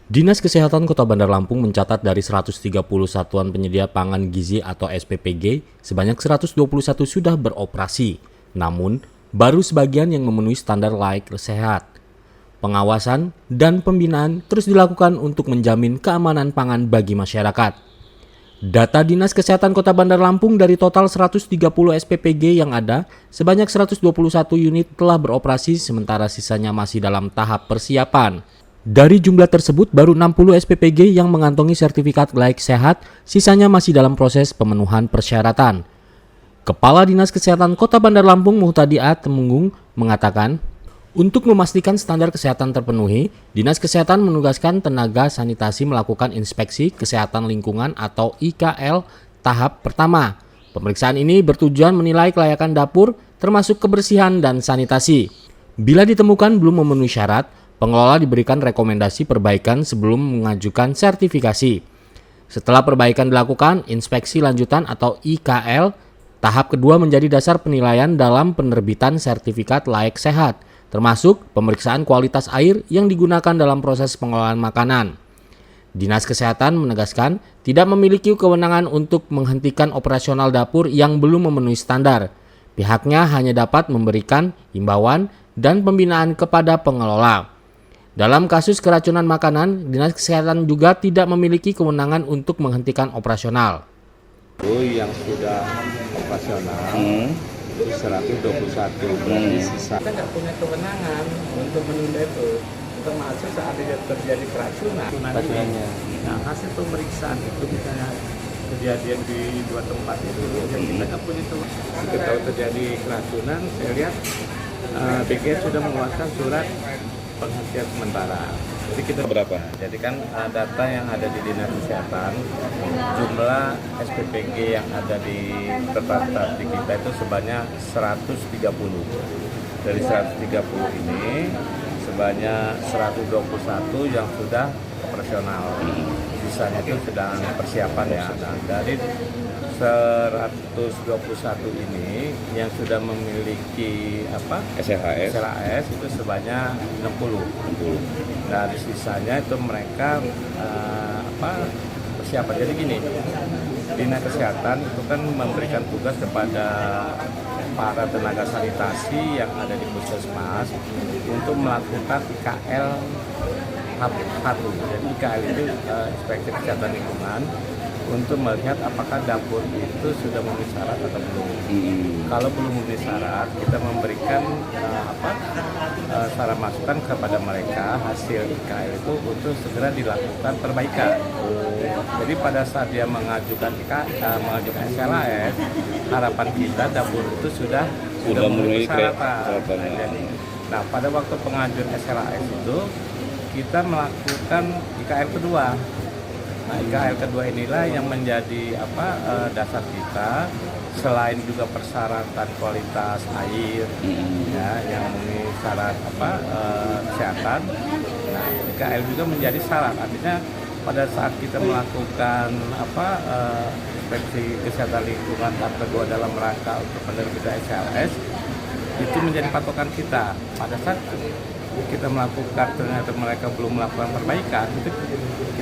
Dinas Kesehatan Kota Bandar Lampung mencatat dari 130 satuan penyedia pangan gizi atau SPPG, sebanyak 121 sudah beroperasi. Namun, baru sebagian yang memenuhi standar layak sehat. Pengawasan dan pembinaan terus dilakukan untuk menjamin keamanan pangan bagi masyarakat. Data Dinas Kesehatan Kota Bandar Lampung dari total 130 SPPG yang ada, sebanyak 121 unit telah beroperasi sementara sisanya masih dalam tahap persiapan. Dari jumlah tersebut, baru 60 SPPG yang mengantongi sertifikat layak sehat, sisanya masih dalam proses pemenuhan persyaratan. Kepala Dinas Kesehatan Kota Bandar Lampung Muhtadiat Temenggung mengatakan, untuk memastikan standar kesehatan terpenuhi, Dinas Kesehatan menugaskan tenaga sanitasi melakukan inspeksi kesehatan lingkungan atau IKL tahap pertama. Pemeriksaan ini bertujuan menilai kelayakan dapur, termasuk kebersihan dan sanitasi. Bila ditemukan belum memenuhi syarat, pengelola diberikan rekomendasi perbaikan sebelum mengajukan sertifikasi. Setelah perbaikan dilakukan, inspeksi lanjutan atau IKL tahap kedua menjadi dasar penilaian dalam penerbitan sertifikat layak sehat, termasuk pemeriksaan kualitas air yang digunakan dalam proses pengelolaan makanan. Dinas Kesehatan menegaskan tidak memiliki kewenangan untuk menghentikan operasional dapur yang belum memenuhi standar. Pihaknya hanya dapat memberikan himbauan dan pembinaan kepada pengelola. Dalam kasus keracunan makanan, Dinas Kesehatan juga tidak memiliki kewenangan untuk menghentikan operasional. Yang sudah operasional itu 121, berarti sisa. Kita nggak punya kewenangan untuk menunda itu, termasuk saat terjadi keracunan. Nah, hasil pemeriksaan itu misalnya kejadian di 2 tempat itu, yang kita nggak punya kewenangan. Jika tahu terjadi keracunan, saya lihat BGS sudah mengeluarkan surat penghentian sementara. Jadi kita berapa? Jadi kan data yang ada di Dinas Kesehatan, jumlah SPPG yang ada di terdaftar di kita itu sebanyak 130. Dari 130 ini sebanyak 121 yang sudah operasional. Sisanya itu sedang persiapan ya. Nah, dari 121 ini yang sudah memiliki SLAS itu sebanyak 60. Dari sisanya itu mereka persiapan. Jadi gini, Dinas Kesehatan itu kan memberikan tugas kepada para tenaga sanitasi yang ada di puskesmas untuk melakukan IKL tahap 1. Jadi IKL itu inspeksi kesehatan lingkungan, untuk melihat apakah dapur itu sudah memenuhi syarat atau belum. Kalau belum memenuhi syarat, kita memberikan saran masukan kepada mereka hasil IKL itu untuk segera dilakukan perbaikan. Jadi pada saat dia mengajukan mengajukan SLAS, harapan kita dapur itu sudah memenuhi persyaratan. Nah, pada waktu pengajuan SLAS itu kita melakukan IKL kedua. Nah, IKL kedua inilah yang menjadi dasar kita, selain juga persyaratan kualitas air, ya, yang memenuhi syarat kesehatan. Nah, IKL juga menjadi syarat. Artinya pada saat kita melakukan inspeksi kesehatan lingkungan tahap kedua dalam rangka untuk penerbitan SLS, itu menjadi patokan kita. Pada saat kita melakukan ternyata mereka belum melakukan perbaikan, itu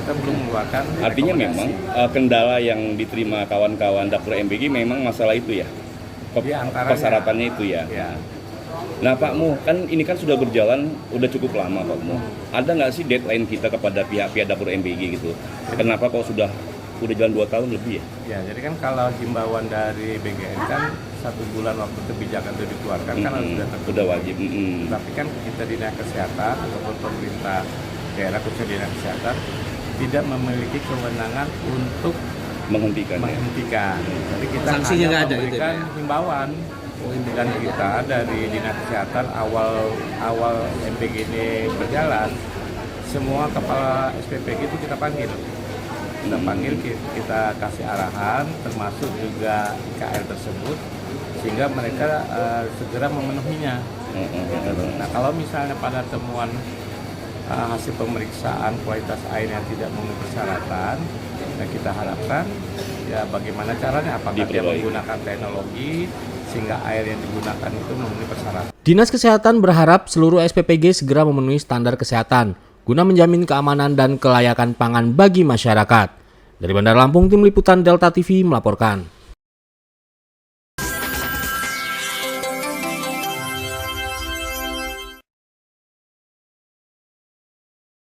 kita belum mengeluarkan. Artinya memang kendala yang diterima kawan-kawan dapur MBG memang masalah itu ya, persyaratannya itu ya. Nah Pak Mu, kan ini kan sudah berjalan udah cukup lama Pak Mu. Ada nggak sih deadline kita kepada pihak-pihak dapur MBG gitu? Kenapa kok sudah jalan 2 tahun lebih ya? Ya, jadi kan kalau himbauan dari BGN kan 1 bulan waktu kebijakan itu dikeluarkan kan sudah wajib. Tapi kan kita Dinas Kesehatan ataupun pemerintah daerah khususnya Dinas Kesehatan tidak memiliki kewenangan untuk menghentikan. Jadi kita hanya memberikan himbauan. Dan kita dari Dinas Kesehatan awal MBG ini berjalan, semua kepala SPPG itu kita panggil. Kita kasih arahan, termasuk juga IKL tersebut, sehingga mereka segera memenuhinya. Nah, kalau misalnya pada temuan hasil pemeriksaan kualitas air yang tidak memenuhi persyaratan, nah kita harapkan ya bagaimana caranya, apakah dia menggunakan teknologi sehingga air yang digunakan itu memenuhi persyaratan. Dinas Kesehatan berharap seluruh SPPG segera memenuhi standar kesehatan guna menjamin keamanan dan kelayakan pangan bagi masyarakat. Dari Bandar Lampung, Tim Liputan Delta TV melaporkan.